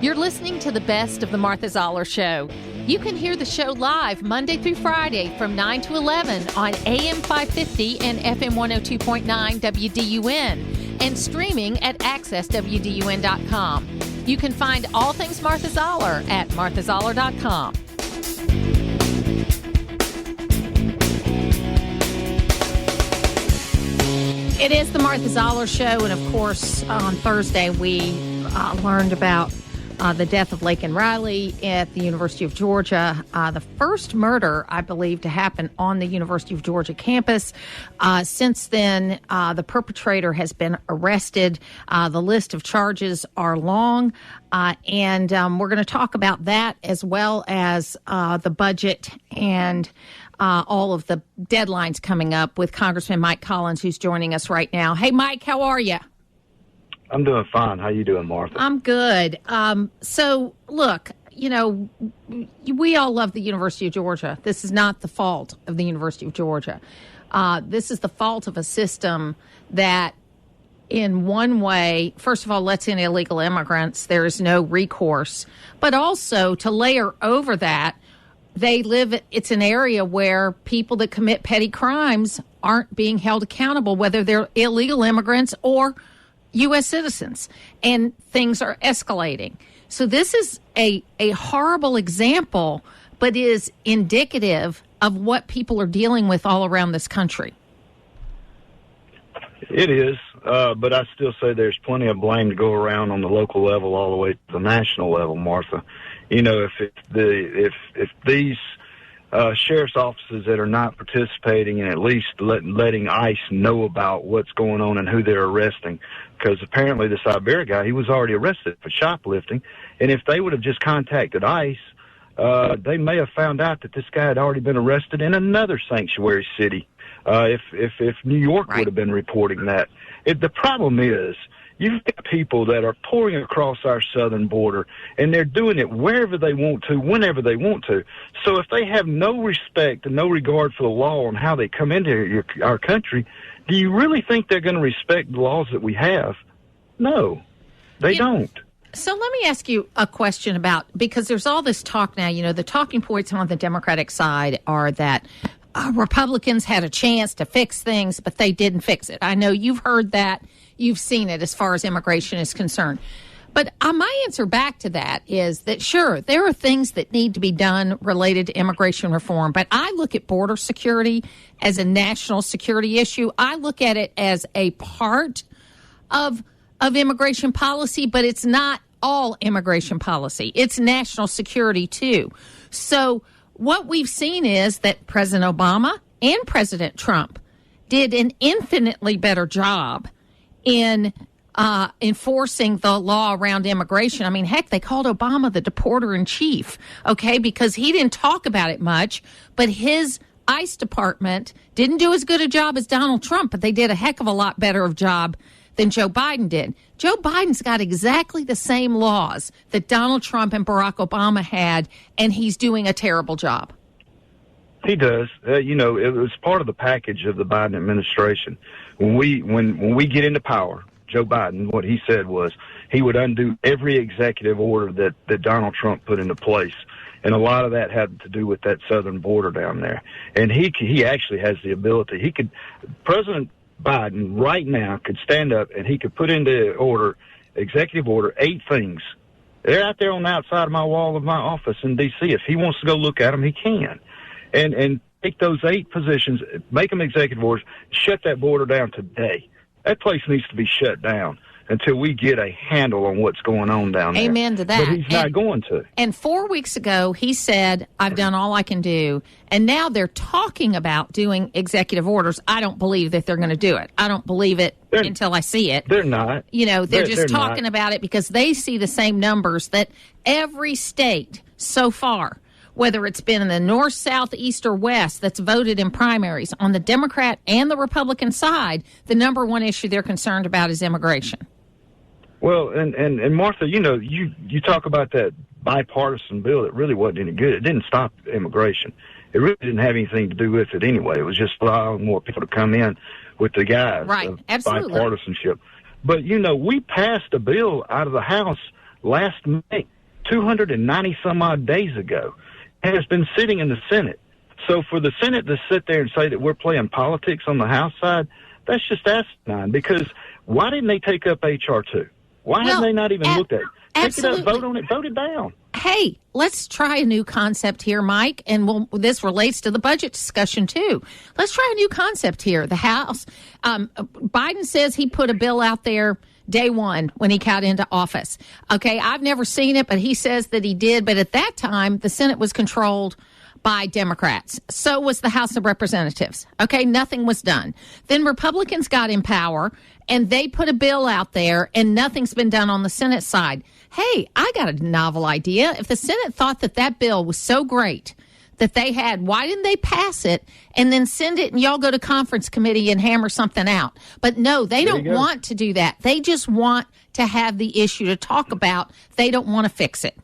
You're listening to the best of the Martha Zoller Show. You can hear the show live Monday through Friday from 9 to 11 on AM 550 and FM 102.9 WDUN and streaming at accesswdun.com. You can find all things Martha Zoller at marthazoller.com. It is the Martha Zoller Show, and of course, on Thursday we learned about the death of Laken Riley at the University of Georgia. The first murder, I believe, to happen on the University of Georgia campus. Since then, the perpetrator has been arrested. The list of charges are long, and we're going to talk about that as well as the budget and all of the deadlines coming up with Congressman Mike Collins, who's joining us right now. Hey, Mike, how are you? I'm doing fine. How you doing, Martha? I'm good. So, look, you know, we all love the University of Georgia. This is not the fault of the University of Georgia. This is the fault of a system that, in one way, first of all, lets in illegal immigrants. There is no recourse. But also, to layer over that, it's an area where people that commit petty crimes aren't being held accountable, whether they're illegal immigrants or U.S. citizens, and things are escalating. So this is a horrible example, but is indicative of what people are dealing with all around this country. It is, but I still say there's plenty of blame to go around on the local level all the way to the national level, Martha. You know, if these sheriff's offices that are not participating and at least letting ICE know about what's going on and who they're arresting, because apparently the Siberia guy, he was already arrested for shoplifting, and if they would have just contacted ICE, they may have found out that this guy had already been arrested in another sanctuary city. If New York would have been reporting that. The problem is, you've got people that are pouring across our southern border, and they're doing it wherever they want to, whenever they want to. So if they have no respect and no regard for the law and how they come into our country, do you really think they're going to respect the laws that we have? No, they don't. So let me ask you a question about, because there's all this talk now, you know, the talking points on the Democratic side are that Republicans had a chance to fix things, but they didn't fix it. I know you've heard that. You've seen it as far as immigration is concerned. But my answer back to that is that, sure, there are things that need to be done related to immigration reform, but I look at border security as a national security issue. I look at it as a part of immigration policy, but it's not all immigration policy. It's national security, too. So what we've seen is that President Obama and President Trump did an infinitely better job in enforcing the law around immigration. I mean, heck, they called Obama the deporter-in-chief, okay, because he didn't talk about it much, but his ICE department didn't do as good a job as Donald Trump, but they did a heck of a lot better of job than Joe Biden did. Joe Biden's got exactly the same laws that Donald Trump and Barack Obama had, and he's doing a terrible job. He does. You know, it was part of the package of the Biden administration. When we get into power, Joe Biden, what he said was he would undo every executive order that Donald Trump put into place. And a lot of that had to do with that southern border down there. And he actually has the ability. President Biden right now could stand up and he could put into executive order 8 things. They're out there on the outside of my wall of my office in D.C. If he wants to go look at them, he can. And take those 8 positions, make them executive orders, shut that border down today. That place needs to be shut down until we get a handle on what's going on down there. Amen to that. But he's not going to. And 4 weeks ago, he said, I've done all I can do. And now they're talking about doing executive orders. I don't believe that they're going to do it. I don't believe it until I see it. They're not. You know, they're just talking not. about it because they see the same numbers that every state so far, whether it's been in the north, south, east, or west, that's voted in primaries on the Democrat and the Republican side, the number one issue they're concerned about is immigration. Well, and Martha, you know, you talk about that bipartisan bill that really wasn't any good. It didn't stop immigration. It really didn't have anything to do with it anyway. It was just allowing more people to come in with the guise right. of Absolutely. bipartisanship. But, you know, we passed a bill out of the House last May, 290 some odd days ago, and has been sitting in the Senate. So for the Senate to sit there and say that we're playing politics on the House side, that's just asinine, because why didn't they take up H.R. 2? Why haven't they not even looked at it? Take it up, vote on it, vote it down. Hey, let's try a new concept here, Mike, and this relates to the budget discussion, too. Let's try a new concept here. The House, Biden says he put a bill out there day one when he got into office. Okay, I've never seen it, but he says that he did. But at that time, the Senate was controlled by Democrats. So was the House of Representatives. Okay, nothing was done. Then Republicans got in power, and they put a bill out there, and nothing's been done on the Senate side. Hey, I got a novel idea. If the Senate thought that bill was so great that they had, why didn't they pass it and then send it and y'all go to conference committee and hammer something out? But no, they don't want to do that. They just want to have the issue to talk about. They don't want to fix it.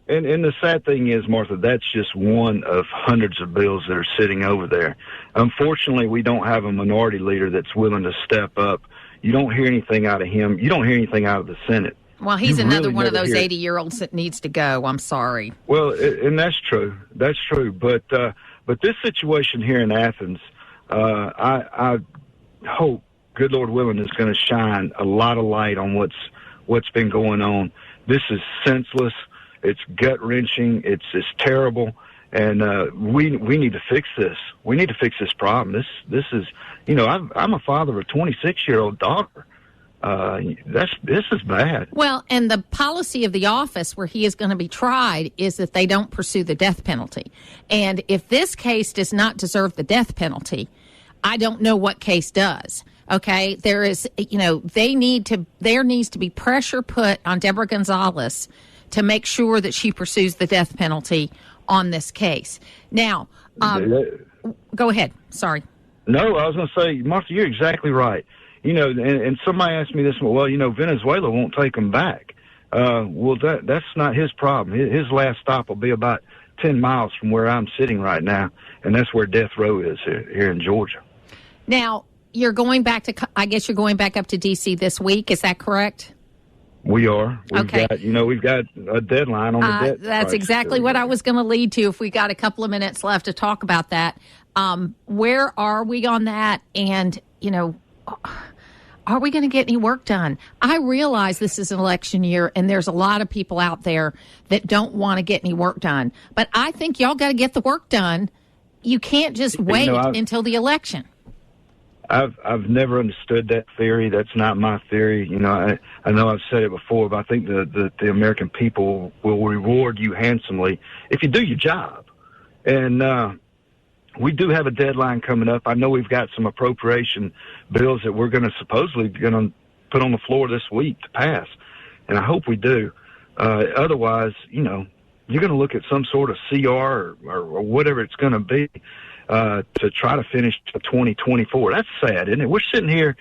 And the sad thing is, Martha, that's just one of hundreds of bills that are sitting over there. Unfortunately, we don't have a minority leader that's willing to step up. You don't hear anything out of him. You don't hear anything out of the Senate. Well, he's another one of those 80-year-olds that needs to go. I'm sorry. Well, and that's true. That's true. But this situation here in Athens, I hope, good Lord willing, is going to shine a lot of light on what's been going on. This is senseless. It's gut-wrenching. It's terrible. And we need to fix this. We need to fix this problem. This is, I'm a father of a 26-year-old daughter. This is bad. Well, and the policy of the office where he is going to be tried is that they don't pursue the death penalty. And if this case does not deserve the death penalty, I don't know what case does. Okay, there is, there needs to be pressure put on Deborah Gonzalez to make sure that she pursues the death penalty on this case. Now, go ahead. Sorry. No, I was going to say, Martha, you're exactly right. And somebody asked me this, well, Venezuela won't take them back. Well, that's not his problem. His last stop will be about 10 miles from where I'm sitting right now, and that's where death row is here in Georgia. Now, you're going back up to D.C. this week. Is that correct? We are. We've got a deadline on the debt. That's exactly what I was going to lead to. If we got a couple of minutes left to talk about that, where are we on that? And are we going to get any work done? I realize this is an election year, and there's a lot of people out there that don't want to get any work done. But I think y'all got to get the work done. You can't just wait until the election. I've never understood that theory. That's not my theory. I know I've said it before, but I think the American people will reward you handsomely if you do your job. And we do have a deadline coming up. I know we've got some appropriation bills that we're going to put on the floor this week to pass, and I hope we do. Otherwise, you're going to look at some sort of CR or whatever it's going to be. To try to finish 2024. That's sad, isn't it? We're sitting here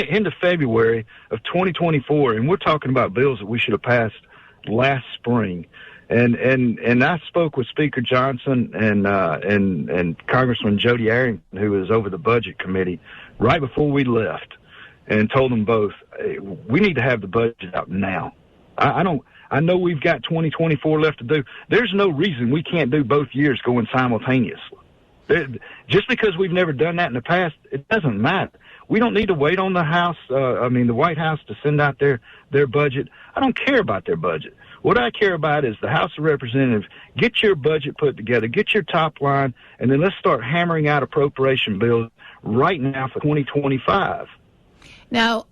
into February of 2024, and we're talking about bills that we should have passed last spring. And I spoke with Speaker Johnson and Congressman Jody Arrington, who is over the Budget Committee, right before we left, and told them both, we need to have the budget out now. I know we've got 2024 left to do. There's no reason we can't do both years going simultaneously. Just because we've never done that in the past, it doesn't matter. We don't need to wait on the the White House to send out their budget. I don't care about their budget. What I care about is the House of Representatives. Get your budget put together, get your top line, and then let's start hammering out appropriation bills right now for 2025. No,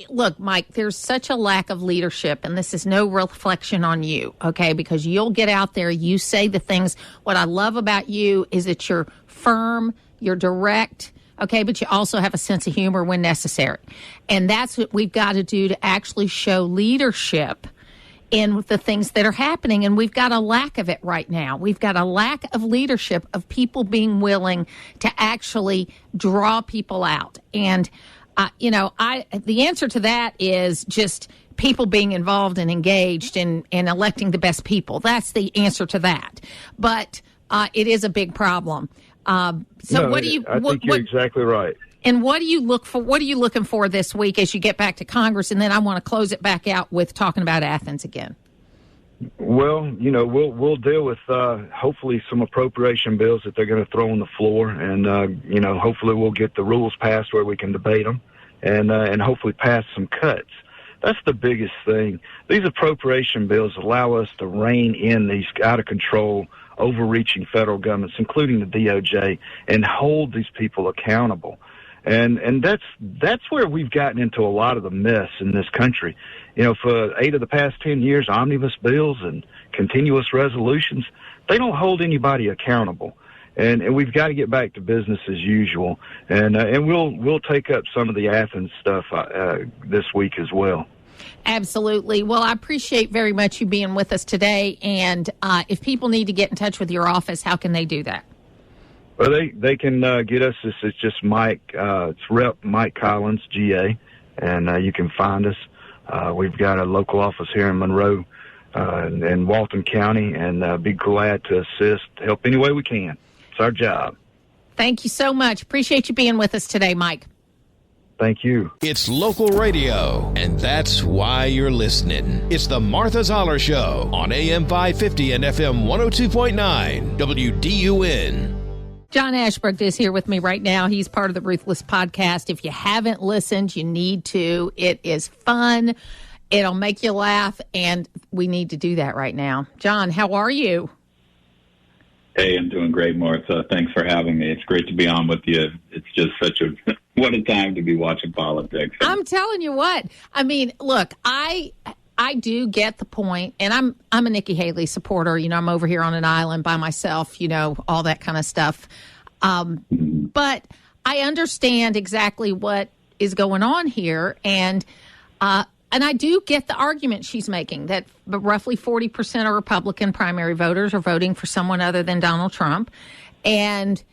look, Mike, there's such a lack of leadership, and this is no reflection on you, okay, because you'll get out there, you say the things. What I love about you is that you're firm, you're direct, okay, but you also have a sense of humor when necessary. And that's what we've got to do to actually show leadership in the things that are happening, and we've got a lack of it right now. We've got a lack of leadership, of people being willing to actually draw people out. And the answer to that is just people being involved and engaged in electing the best people. That's the answer to that. But it is a big problem. I think you're exactly right. And what do you look for? What are you looking for this week as you get back to Congress? And then I want to close it back out with talking about Athens again. Well, we'll deal with hopefully some appropriation bills that they're going to throw on the floor, and hopefully we'll get the rules passed where we can debate them, and hopefully pass some cuts. That's the biggest thing. These appropriation bills allow us to rein in these out of control, overreaching federal governments, including the DOJ, and hold these people accountable. And that's where we've gotten into a lot of the mess in this country. For 8 of the past 10 years, omnibus bills and continuous resolutions, they don't hold anybody accountable. And we've got to get back to business as usual. And we'll take up some of the Athens stuff this week as well. Absolutely. Well, I appreciate very much you being with us today. And if people need to get in touch with your office, how can they do that? Well, they can get us. It's just Mike. It's Rep. Mike Collins, GA, and you can find us. We've got a local office here in Monroe and Walton County, and be glad to assist, help any way we can. It's our job. Thank you so much. Appreciate you being with us today, Mike. Thank you. It's local radio, and that's why you're listening. It's the Martha Zoller Show on AM 550 and FM 102.9 WDUN. John Ashbrook is here with me right now. He's part of the Ruthless Podcast. If you haven't listened, you need to. It is fun. It'll make you laugh, and we need to do that right now. John, how are you? Hey, I'm doing great, Martha. Thanks for having me. It's great to be on with you. It's just such a what a time to be watching politics. I'm telling you what. I mean, look, I do get the point, and I'm a Nikki Haley supporter. I'm over here on an island by myself, all that kind of stuff. But I understand exactly what is going on here, and I do get the argument she's making that roughly 40% of Republican primary voters are voting for someone other than Donald Trump, and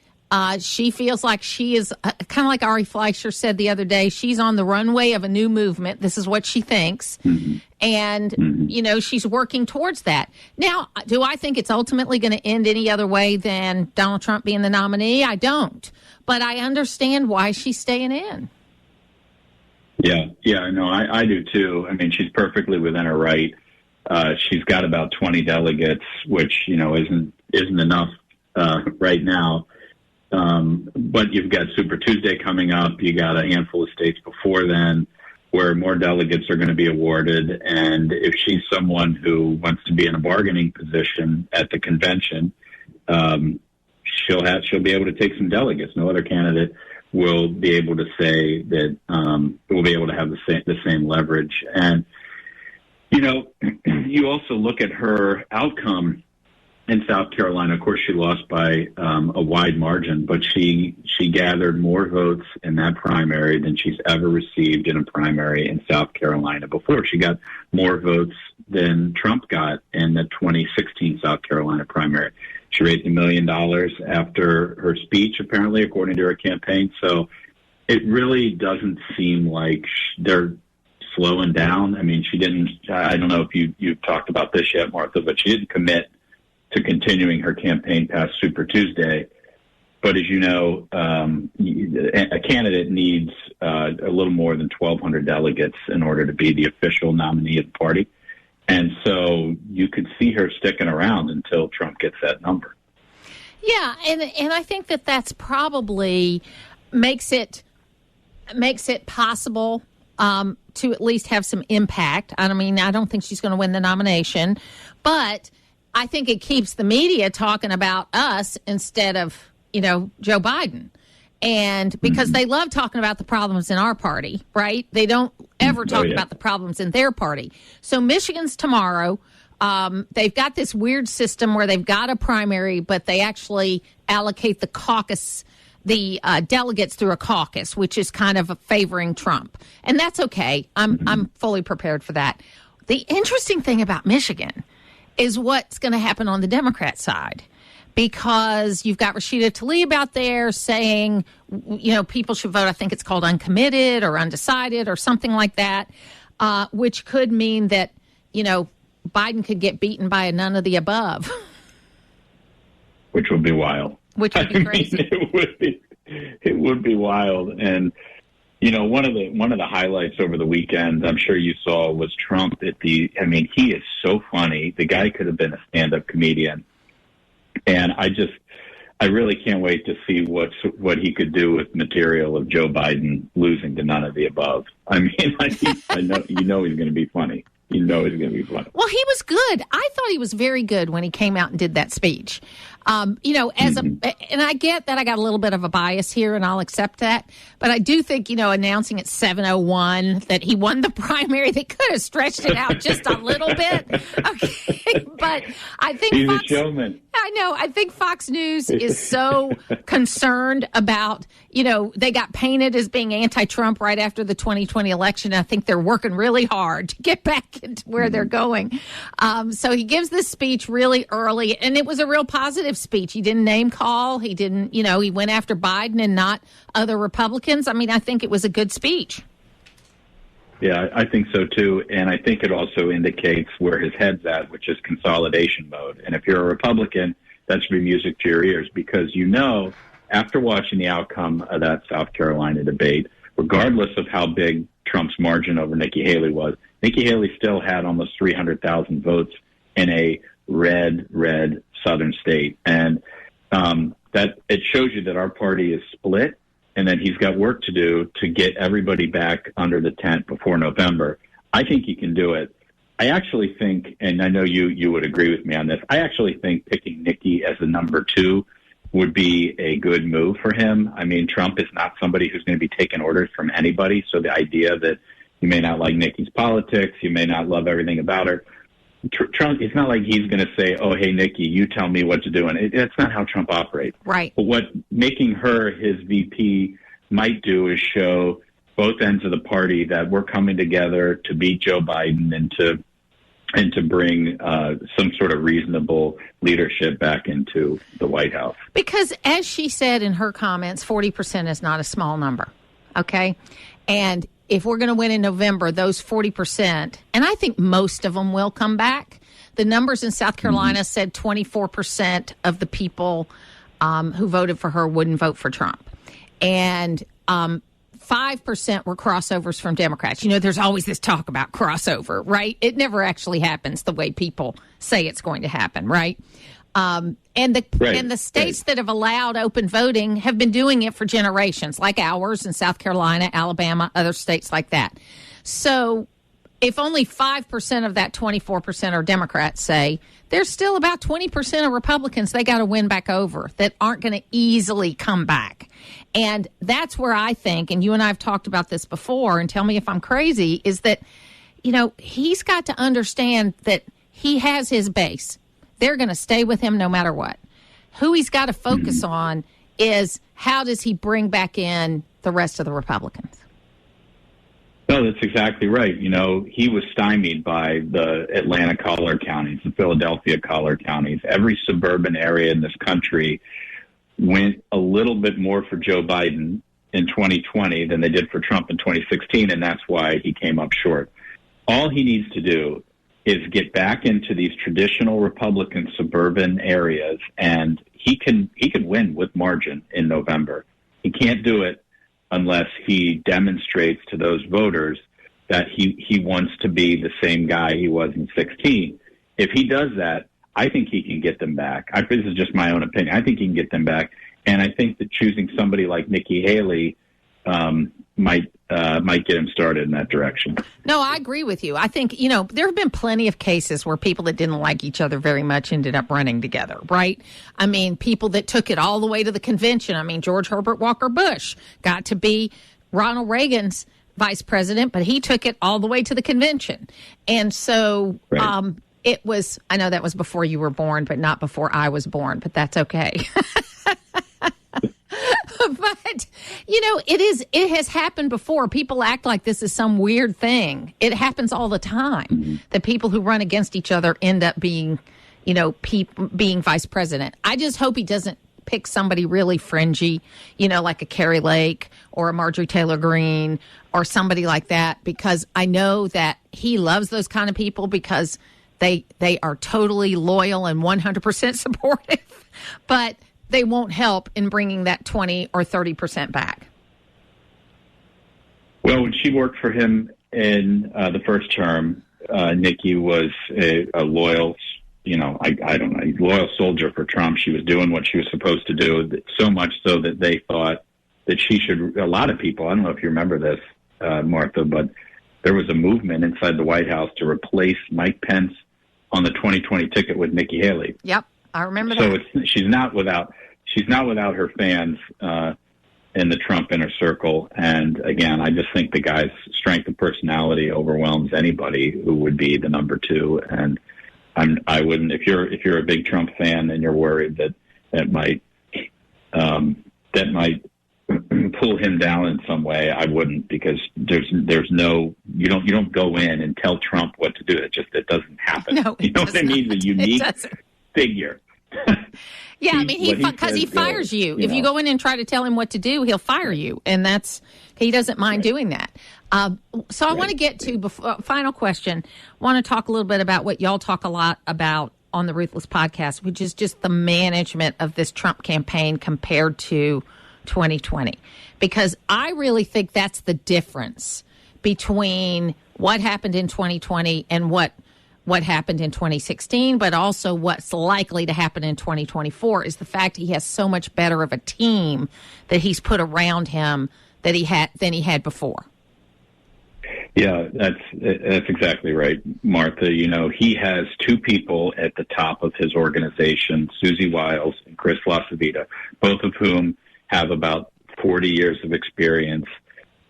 she feels like she is kind of like Ari Fleischer said the other day. She's on the runway of a new movement. This is what she thinks. And, she's working towards that. Now, do I think it's ultimately going to end any other way than Donald Trump being the nominee? I don't. But I understand why she's staying in. Yeah, no, I do too. I mean, she's perfectly within her right. She's got about 20 delegates, which, isn't enough right now. But you've got Super Tuesday coming up. You got a handful of states before then where more delegates are going to be awarded. And if she's someone who wants to be in a bargaining position at the convention, she'll be able to take some delegates. No other candidate will be able to say that will be able to have the same leverage. And you also look at her outcome in South Carolina. Of course, she lost by a wide margin, but she gathered more votes in that primary than she's ever received in a primary in South Carolina before. She got more votes than Trump got in the 2016 South Carolina primary. She raised $1 million after her speech, apparently, according to her campaign. So it really doesn't seem like they're slowing down. I mean, she didn't, I don't know if you've talked about this yet, Martha, but she didn't commit to continuing her campaign past Super Tuesday. But as you know, a candidate needs a little more than 1,200 delegates in order to be the official nominee of the party. And so you could see her sticking around until Trump gets that number. Yeah, and I think that's probably makes it possible to at least have some impact. I mean, I don't think she's going to win the nomination, but I think it keeps the media talking about us instead of, Joe Biden. And because they love talking about the problems in our party, right? They don't ever talk about the problems in their party. So Michigan's tomorrow. They've got this weird system where they've got a primary, but they actually allocate the caucus, the delegates through a caucus, which is kind of favoring Trump. And that's okay. I'm fully prepared for that. The interesting thing about Michigan is what's going to happen on the Democrat side, because you've got Rashida Tlaib out there saying, people should vote. I think it's called uncommitted or undecided or something like that, which could mean that, Biden could get beaten by a none of the above. Which would be wild. Which would be crazy. It would be. It would be wild. And, you know, one of the highlights over the weekend, I'm sure you saw, was Trump he is so funny. The guy could have been a stand-up comedian. And I really can't wait to see what he could do with material of Joe Biden losing to none of the above. I mean, I know he's going to be funny. You know he's going to be funny. Well, he was good. I thought he was very good when he came out and did that speech. And I get that I got a little bit of a bias here, and I'll accept that. But I do think, announcing at 7:01 that he won the primary, they could have stretched it out just a little bit. Okay, but I think he's a showman. I know. I think Fox News is so concerned about, they got painted as being anti-Trump right after the 2020 election. I think they're working really hard to get back into where they're going. So he gives this speech really early, and it was a real positive speech. He didn't name call. He didn't, he went after Biden and not other Republicans. I mean, I think it was a good speech. Yeah, I think so, too. And I think it also indicates where his head's at, which is consolidation mode. And if you're a Republican, that should be music to your ears, because after watching the outcome of that South Carolina debate, regardless of how big Trump's margin over Nikki Haley was, Nikki Haley still had almost 300,000 votes in a red southern state. And that it shows you that our party is split, and that he's got work to do to get everybody back under the tent before November. I think he can do it. I actually think, and I know you would agree with me on this, I actually think picking Nikki as the number 2 would be a good move for him. I mean, Trump is not somebody who's going to be taking orders from anybody, so the idea that you may not like Nikki's politics, you may not love everything about her, Trump, it's not like he's going to say, oh, hey, Nikki, you tell me what to do. And that's not how Trump operates. Right. But what making her his VP might do is show both ends of the party that we're coming together to beat Joe Biden and to bring some sort of reasonable leadership back into the White House. Because as she said in her comments, 40% is not a small number. Okay. And if we're going to win in November, those 40%, and I think most of them will come back. The numbers in South Carolina said 24% of the people who voted for her wouldn't vote for Trump. And 5% were crossovers from Democrats. There's always this talk about crossover, right? It never actually happens the way people say it's going to happen, right? And the states that have allowed open voting have been doing it for generations, like ours in South Carolina, Alabama, other states like that. So if only 5% of that 24% are Democrats, say, there's still about 20% of Republicans they got to win back over that aren't going to easily come back. And that's where I think, and you and I have talked about this before, and tell me if I'm crazy, is that, he's got to understand that he has his base. They're going to stay with him no matter what. Who he's got to focus on is how does he bring back in the rest of the Republicans? No, that's exactly right. He was stymied by the Atlanta collar counties, the Philadelphia collar counties. Every suburban area in this country went a little bit more for Joe Biden in 2020 than they did for Trump in 2016, and that's why he came up short. All he needs to do is get back into these traditional Republican suburban areas, and he can win with margin in November. He can't do it unless he demonstrates to those voters that he wants to be the same guy he was in 2016. If he does that, I think he can get them back. This is just my own opinion. I think he can get them back, and I think that choosing somebody like Nikki Haley might get him started in that direction. No, I agree with you. I think, there have been plenty of cases where people that didn't like each other very much ended up running together, right? I mean, people that took it all the way to the convention. I mean, George Herbert Walker Bush got to be Ronald Reagan's vice president, but he took it all the way to the convention. And so it was, I know that was before you were born, but not before I was born, but that's okay. But, it has happened before. People act like this is some weird thing. It happens all the time. The people who run against each other end up being, being vice president. I just hope he doesn't pick somebody really fringy, like a Carrie Lake or a Marjorie Taylor Greene or somebody like that, because I know that he loves those kind of people because they are totally loyal and 100% supportive. But they won't help in bringing that 20 or 30% back? Well, when she worked for him in the first term, Nikki was a loyal, I don't know, loyal soldier for Trump. She was doing what she was supposed to do, so much so that they thought that she should, a lot of people, I don't know if you remember this, Martha, but there was a movement inside the White House to replace Mike Pence on the 2020 ticket with Nikki Haley. Yep, I remember that. So she's not without her fans in the Trump inner circle. And again, I just think the guy's strength of personality overwhelms anybody who would be the number two. And I wouldn't, if you're a big Trump fan and you're worried that might pull him down in some way, I wouldn't, because there's no, you don't go in and tell Trump what to do. It doesn't happen. No, you know what I mean? The unique figure. Yeah, I mean, because he fires you. If you go in and try to tell him what to do, he'll fire you, and he doesn't mind doing that. So I want to get to final question. I want to talk a little bit about what y'all talk a lot about on the Ruthless Podcast, which is just the management of this Trump campaign compared to 2020, because I really think that's the difference between what happened in 2020 and what happened in 2016, but also what's likely to happen in 2024 is the fact he has so much better of a team that he's put around him than he had before. Yeah, that's exactly right, Martha. He has two people at the top of his organization, Susie Wiles and Chris LaCivita, both of whom have about 40 years of experience,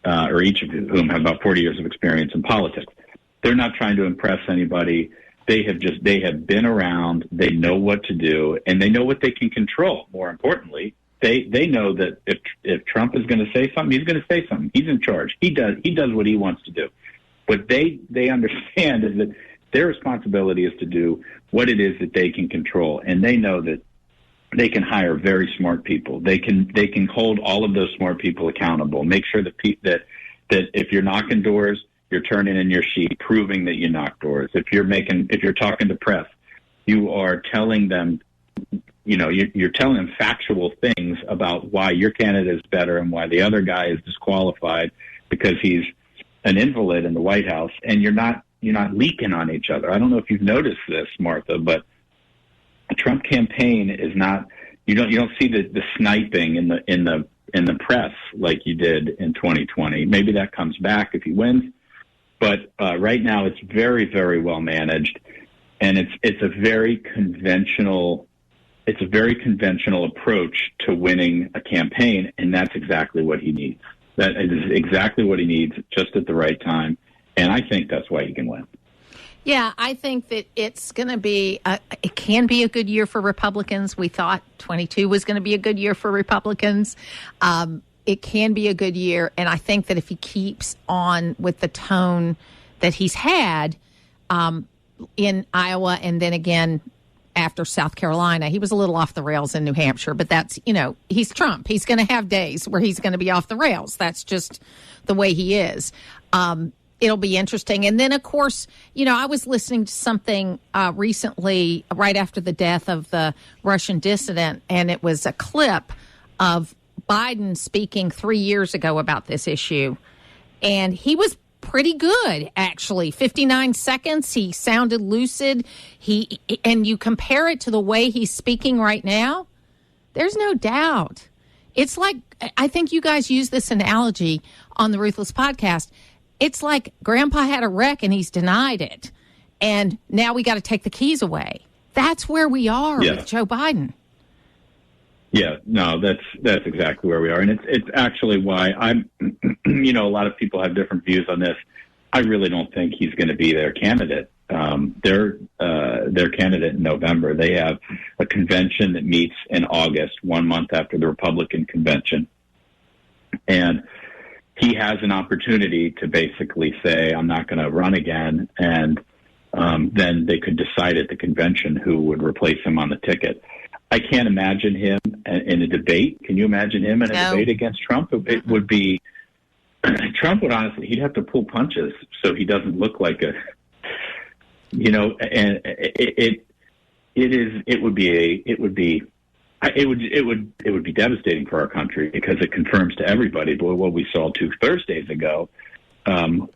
or each of whom have about 40 years of experience in politics. They're not trying to impress anybody. They have been around. They know what to do, and they know what they can control. More importantly, they know that if Trump is going to say something, he's going to say something. He's in charge. He does what he wants to do. What they understand is that their responsibility is to do what it is that they can control, and they know that they can hire very smart people. They can hold all of those smart people accountable. Make sure that if you're knocking doors, you're turning in your sheet, proving that you knocked doors. If you're talking to press, you are telling them, you're telling them factual things about why your candidate is better and why the other guy is disqualified because he's an invalid in the White House, and you're not leaking on each other. I don't know if you've noticed this, Martha, but the Trump campaign is not. You don't see the sniping in the press like you did in 2020. Maybe that comes back if he wins. But right now, it's very, very well managed, and it's a very conventional approach to winning a campaign, and that's exactly what he needs. That is exactly what he needs, just at the right time, and I think that's why he can win. Yeah, I think that it's going to be it can be a good year for Republicans. We thought 22 was going to be a good year for Republicans. It can be a good year, and I think that if he keeps on with the tone that he's had in Iowa and then again after South Carolina, he was a little off the rails in New Hampshire, but that's, he's Trump. He's going to have days where he's going to be off the rails. That's just the way he is. It'll be interesting. And then, of course, I was listening to something recently right after the death of the Russian dissident, and it was a clip of Biden speaking 3 years ago about this issue, and he was pretty good, actually. 59 seconds. He sounded lucid. And you compare it to the way he's speaking right now, there's no doubt. It's like, I think you guys use this analogy on the Ruthless Podcast. It's like Grandpa had a wreck and he's denied it, and now we got to take the keys away. That's where we are with Joe Biden. Yeah, no, that's exactly where we are. And it's actually why I'm, a lot of people have different views on this. I really don't think he's going to be their candidate. Their candidate in November. They have a convention that meets in August, 1 month after the Republican convention. And he has an opportunity to basically say, I'm not going to run again. And then they could decide at the convention who would replace him on the ticket. I can't imagine him in a debate. Can you imagine him in a debate against Trump? It would be, Trump would honestly, he'd have to pull punches so he doesn't look like and it would be It would be devastating for our country because it confirms to everybody what we saw 2 Thursdays ago,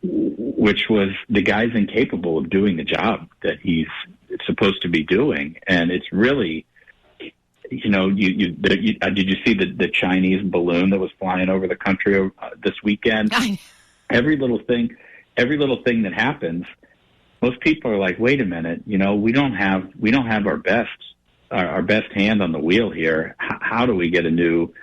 which was the guy's incapable of doing the job that he's supposed to be doing, and it's really, did you see the Chinese balloon that was flying over the country this weekend? Every little thing that happens, most people are like, wait a minute, we don't have our best hand on the wheel here. How do we get a new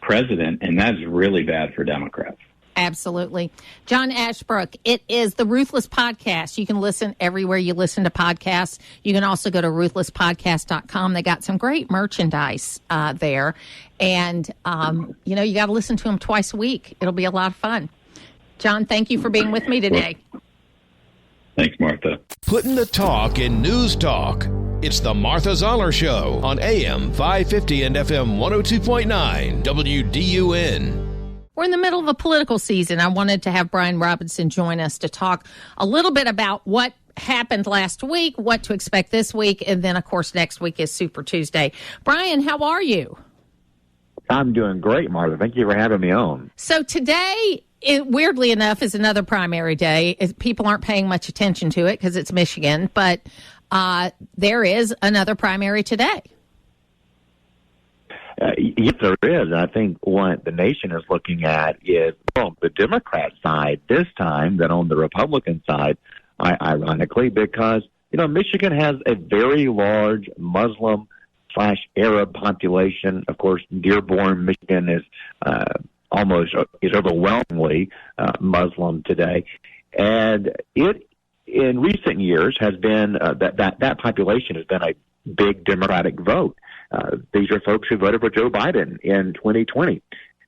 president? And that's really bad for Democrats. Absolutely. John Ashbrook, it is the Ruthless Podcast. You can listen everywhere you listen to podcasts. You can also go to ruthlesspodcast.com. They got some great merchandise there. And, you got to listen to them twice a week. It'll be a lot of fun. John, thank you for being with me today. Thanks, Martha. Putting the talk in news talk. It's the Martha Zoller Show on AM 550 and FM 102.9 WDUN. We're in the middle of a political season. I wanted to have Brian Robinson join us to talk a little bit about what happened last week, what to expect this week, and then, of course, next week is Super Tuesday. Brian, how are you? I'm doing great, Martha. Thank you for having me on. So today, weirdly enough, is another primary day. People aren't paying much attention to it because it's Michigan, but there is another primary today. Yes, there is. I think what the nation is looking at is, the Democrat side this time than on the Republican side, ironically, because, Michigan has a very large Muslim/Arab population. Of course, Dearborn, Michigan is overwhelmingly Muslim today. And it, in recent years, has been that population has been a big Democratic vote. These are folks who voted for Joe Biden in 2020.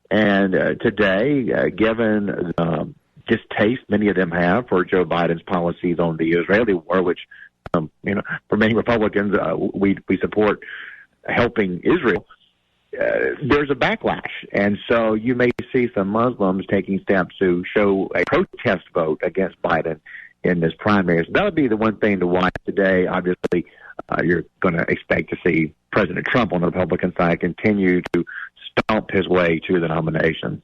And today, given distaste many of them have for Joe Biden's policies on the Israeli war, which, for many Republicans, we support helping Israel, there's a backlash. And so you may see some Muslims taking steps to show a protest vote against Biden in this primary. So that would be the one thing to watch today. Obviously, you're going to expect to see President Trump on the Republican side continue to stomp his way to the nomination.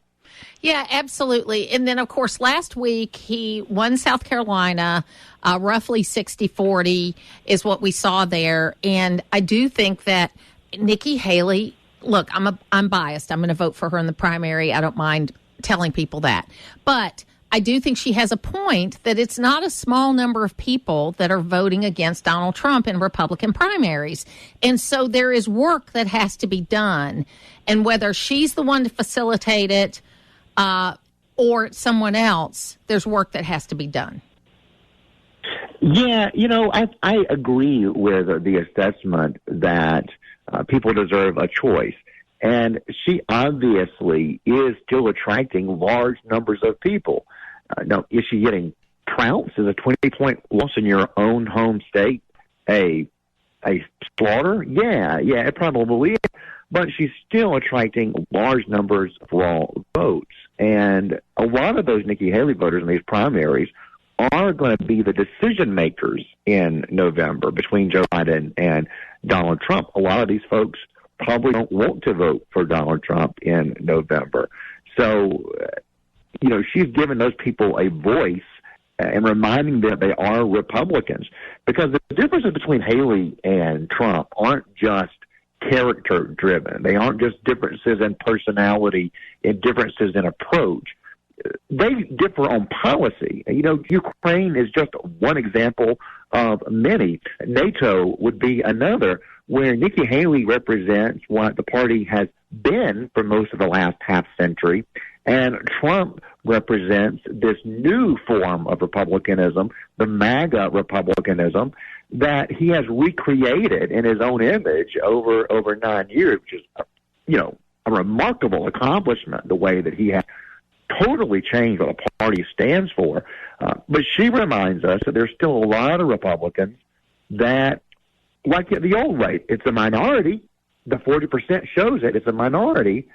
Yeah, absolutely. And then, of course, last week he won South Carolina, roughly 60-40 is what we saw there. And I do think that Nikki Haley, look, I'm biased. I'm going to vote for her in the primary. I don't mind telling people that. But I do think she has a point that it's not a small number of people that are voting against Donald Trump in Republican primaries. And so there is work that has to be done. And whether she's the one to facilitate it or someone else, there's work that has to be done. Yeah, I agree with the assessment that people deserve a choice. And she obviously is still attracting large numbers of people. Now, is she getting trounced? Is a 20-point loss in your own home state a slaughter? Yeah, it probably is. But she's still attracting large numbers of raw votes. And a lot of those Nikki Haley voters in these primaries are going to be the decision makers in November between Joe Biden and Donald Trump. A lot of these folks probably don't want to vote for Donald Trump in November. So, she's given those people a voice and reminding them they are Republicans. Because the differences between Haley and Trump aren't just character-driven. They aren't just differences in personality and differences in approach. They differ on policy. Ukraine is just one example of many. NATO would be another, where Nikki Haley represents what the party has been for most of the last half century, and Trump represents this new form of republicanism, the MAGA republicanism, that he has recreated in his own image over 9 years, which is, a remarkable accomplishment, the way that he has totally changed what a party stands for. But she reminds us that there's still a lot of Republicans that, like the old right, it's a minority. The 40% shows it's a minority,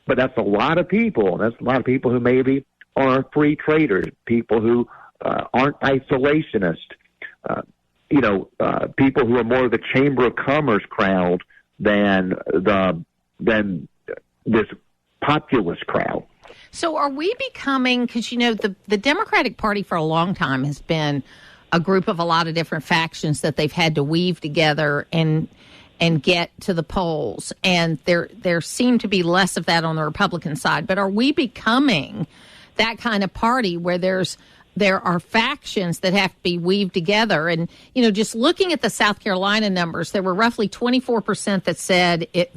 but that's a lot of people. That's a lot of people who maybe are free traders, people who aren't isolationists, people who are more of the Chamber of Commerce crowd than this populist crowd. So are we becoming, because, the Democratic Party for a long time has been a group of a lot of different factions that they've had to weave together and get to the polls. And there seem to be less of that on the Republican side. But are we becoming that kind of party where there are factions that have to be weaved together? And, just looking at the South Carolina numbers, there were roughly 24%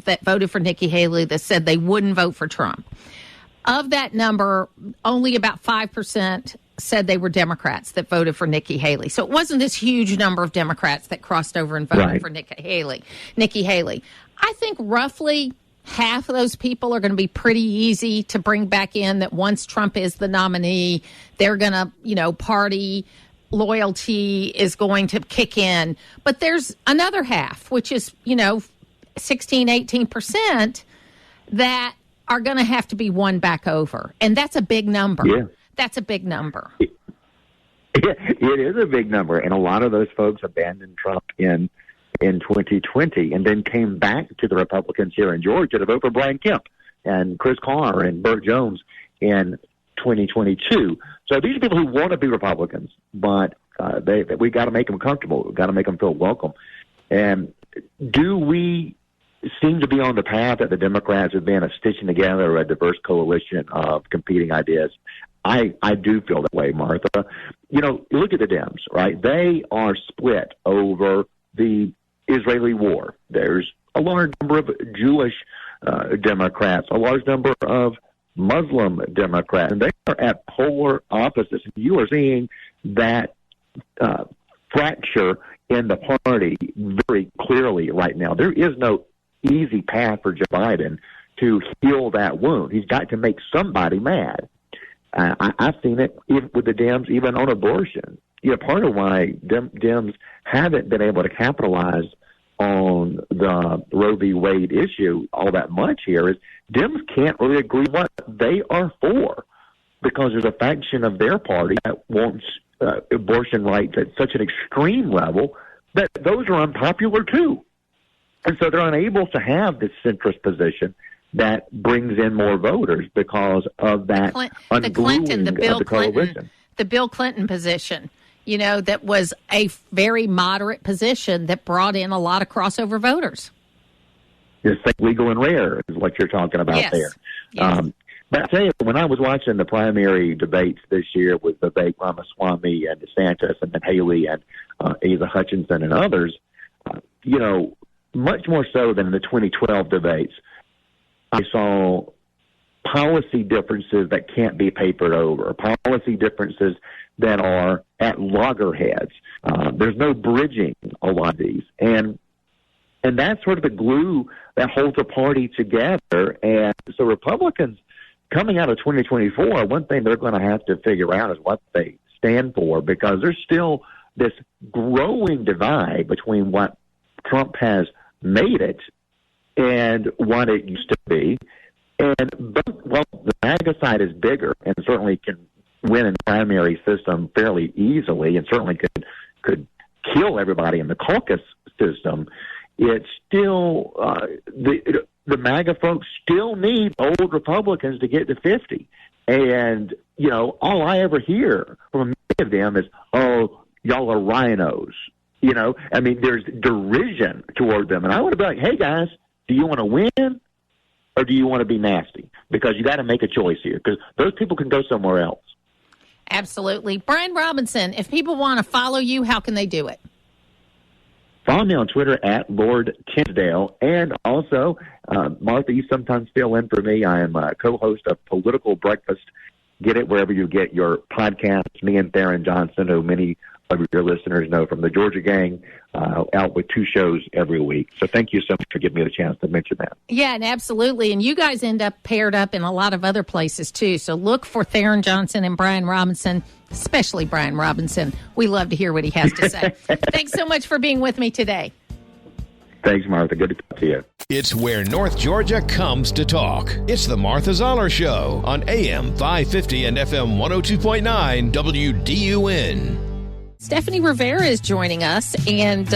that voted for Nikki Haley that said they wouldn't vote for Trump. Of that number, only about 5% said they were Democrats that voted for Nikki Haley. So it wasn't this huge number of Democrats that crossed over and voted for Nikki Haley. I think roughly half of those people are going to be pretty easy to bring back in, that once Trump is the nominee, they're going to, party loyalty is going to kick in. But there's another half, which is, 16, 18% that are going to have to be won back over. And that's a big number. Yeah. That's a big number. It is a big number. And a lot of those folks abandoned Trump in 2020 and then came back to the Republicans here in Georgia to vote for Brian Kemp and Chris Carr and Burt Jones in 2022. So these are people who want to be Republicans, but we got to make them comfortable. We've got to make them feel welcome. And do we seem to be on the path that the Democrats have been of stitching together a diverse coalition of competing ideas? I do feel that way, Martha. Look at the Dems, right? They are split over the Israeli war. There's a large number of Jewish Democrats, a large number of Muslim Democrats, and they are at polar opposites. You are seeing that fracture in the party very clearly right now. There is no easy path for Joe Biden to heal that wound. He's got to make somebody mad. I've seen it with the Dems, even on abortion. Part of why Dems haven't been able to capitalize on the Roe v. Wade issue all that much here is Dems can't really agree what they are for, because there's a faction of their party that wants abortion rights at such an extreme level that those are unpopular too. And so they're unable to have this centrist position that brings in more voters because of that ungluing of the coalition. The Bill Clinton position, that was a very moderate position that brought in a lot of crossover voters. It's legal and rare is what you're talking about there. Yes. But I tell you, when I was watching the primary debates this year with Vivek Ramaswamy and DeSantis and then Haley and Asa Hutchinson and others, much more so than in the 2012 debates, I saw policy differences that can't be papered over, policy differences that are at loggerheads. There's no bridging a lot of these. And that's sort of the glue that holds a party together. And so Republicans coming out of 2024, one thing they're going to have to figure out is what they stand for, because there's still this growing divide between what Trump has made it and what it used to be. And the MAGA side is bigger and certainly can win in the primary system fairly easily, and certainly could kill everybody in the caucus system. It's still the MAGA folks still need old Republicans to get to 50. And, all I ever hear from many of them is, oh, y'all are rhinos. There's derision toward them. And I want to be like, hey, guys, do you want to win or do you want to be nasty? Because you got to make a choice here, because those people can go somewhere else. Absolutely. Brian Robinson, if people want to follow you, how can they do it? Follow me on Twitter at Lord Tinsdale. And also, Martha, you sometimes fill in for me. I am a co-host of Political Breakfast. Get it wherever you get your podcasts. Me and Theron Johnson, who many of your listeners know from the Georgia Gang, out with 2 shows every week. So thank you so much for giving me the chance to mention that. Yeah, and absolutely. And you guys end up paired up in a lot of other places, too. So look for Theron Johnson and Brian Robinson, especially Brian Robinson. We love to hear what he has to say. Thanks so much for being with me today. Thanks, Martha. Good to talk to you. It's where North Georgia comes to talk. It's the Martha Zoller Show on AM 550 and FM 102.9 WDUN. Stephanie Rivera is joining us, and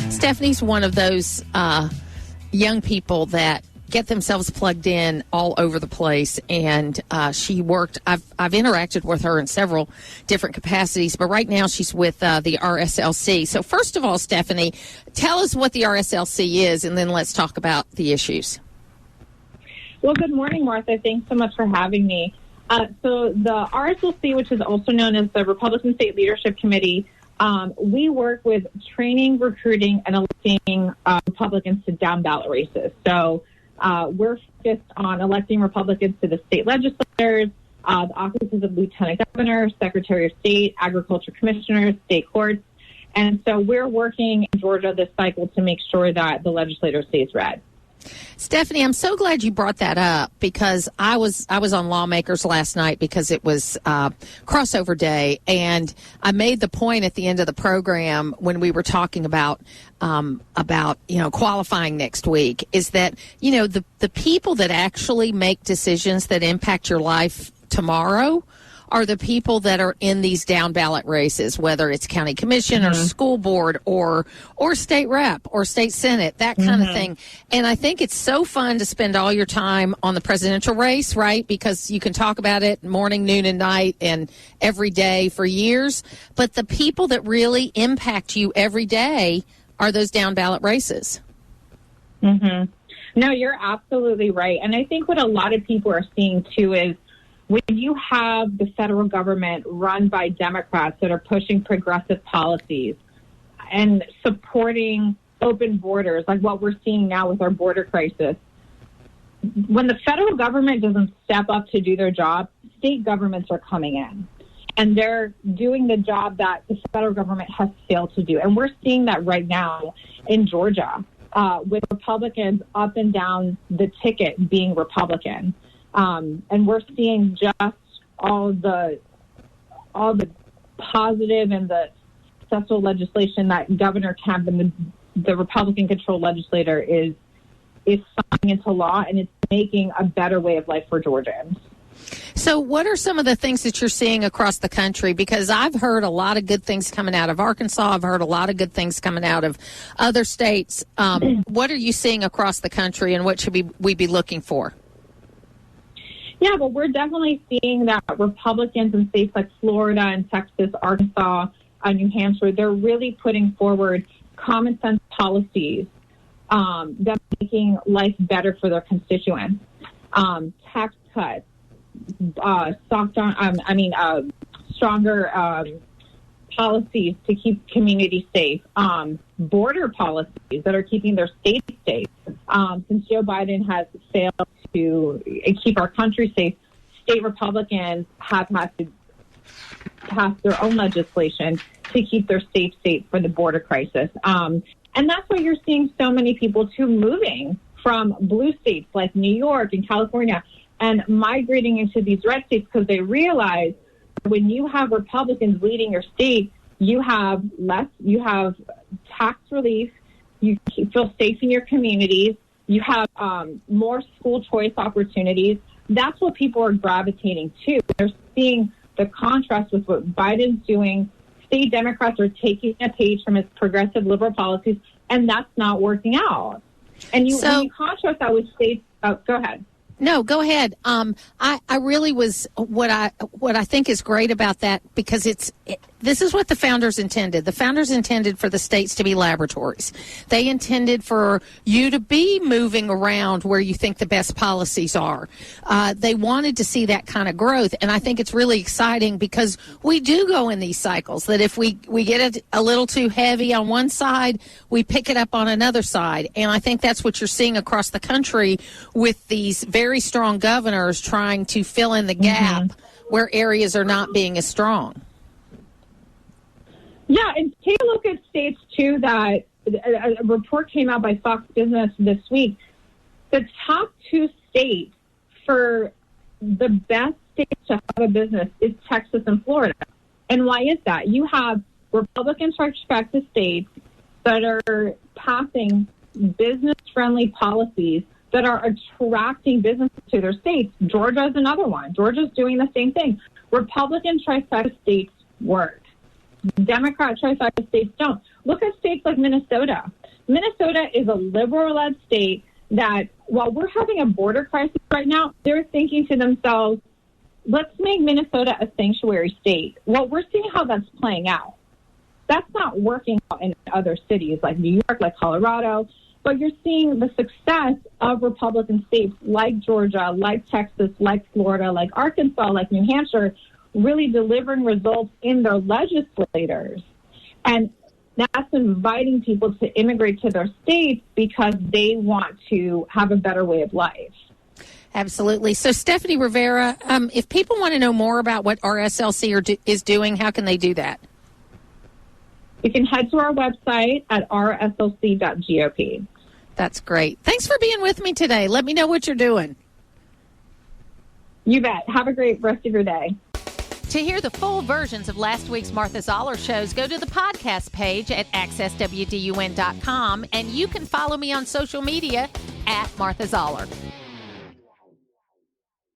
Stephanie's one of those young people that get themselves plugged in all over the place. And she worked, I've interacted with her in several different capacities, but right now she's with the RSLC. So first of all, Stephanie, tell us what the RSLC is, and then let's talk about the issues. Well, good morning, Martha. Thanks so much for having me. So the RSLC, which is also known as the Republican State Leadership Committee, we work with training, recruiting, and electing Republicans to down ballot races. So we're focused on electing Republicans to the state legislators, the offices of Lieutenant Governor, Secretary of State, Agriculture Commissioners, state courts. And so we're working in Georgia this cycle to make sure that the legislature stays red. Stephanie, I'm so glad you brought that up, because I was on Lawmakers last night because it was crossover day, and I made the point at the end of the program when we were talking about qualifying next week, is that the people that actually make decisions that impact your life tomorrow are the people that are in these down ballot races, whether it's county commission or school board or state rep or state senate, that kind of thing. And I think it's so fun to spend all your time on the presidential race, right? Because you can talk about it morning, noon, and night and every day for years. But the people that really impact you every day are those down ballot races. No, you're absolutely right. And I think what a lot of people are seeing too is, when you have the federal government run by Democrats that are pushing progressive policies and supporting open borders, like what we're seeing now with our border crisis, when the federal government doesn't step up to do their job, state governments are coming in. And they're doing the job that the federal government has failed to do. And we're seeing that right now in Georgia, with Republicans up and down the ticket being Republican. And we're seeing just all the positive and the successful legislation that Governor Kemp and the Republican-controlled legislature is signing into law, and it's making a better way of life for Georgians. So what are some of the things that you're seeing across the country? Because I've heard a lot of good things coming out of Arkansas. I've heard a lot of good things coming out of other states. What are you seeing across the country, and what should we be looking for? Yeah, well, we're definitely seeing that Republicans in states like Florida and Texas, Arkansas, New Hampshire, they're really putting forward common sense policies that are making life better for their constituents. Tax cuts, stronger policies to keep communities safe, border policies that are keeping their states safe. Since Joe Biden has failed to keep our country safe, state Republicans have had to pass their own legislation to keep their states safe for the border crisis. And that's why you're seeing so many people, too, moving from blue states like New York and California and migrating into these red states, because they realize when you have Republicans leading your state, you have tax relief, you feel safe in your communities, you have more school choice opportunities. That's what people are gravitating to. They're seeing the contrast with what Biden's doing. State Democrats are taking a page from his progressive liberal policies, and that's not working out. And when you contrast that with states, go ahead. No, go ahead. I really was what I think is great about that, because this is what the founders intended. The founders intended for the states to be laboratories. They intended for you to be moving around where you think the best policies are. They wanted to see that kind of growth, and I think it's really exciting because we do go in these cycles that if we get it a little too heavy on one side, we pick it up on another side. And I think that's what you're seeing across the country with these very strong governors trying to fill in the gap where areas are not being as strong. Yeah, and take a look at states, too, that a report came out by Fox Business this week. The top two states for the best states to have a business is Texas and Florida. And why is that? You have Republican respected states that are passing business-friendly policies that are attracting businesses to their states. Georgia is another one. Georgia's doing the same thing. Republican trifecta states work. Democrat trifecta states don't. Look at states like Minnesota. Minnesota is a liberal-led state that, while we're having a border crisis right now, they're thinking to themselves, let's make Minnesota a sanctuary state. Well, we're seeing how that's playing out. That's not working out in other cities like New York, like Colorado, but you're seeing the success of Republican states like Georgia, like Texas, like Florida, like Arkansas, like New Hampshire, really delivering results in their legislators. And that's inviting people to immigrate to their states because they want to have a better way of life. Absolutely. So, Stephanie Rivera, if people want to know more about what RSLC is doing, how can they do that? You can head to our website at rslc.gop. That's great. Thanks for being with me today. Let me know what you're doing. You bet. Have a great rest of your day. To hear the full versions of last week's Martha Zoller shows, go to the podcast page at accesswdun.com, and you can follow me on social media at Martha Zoller.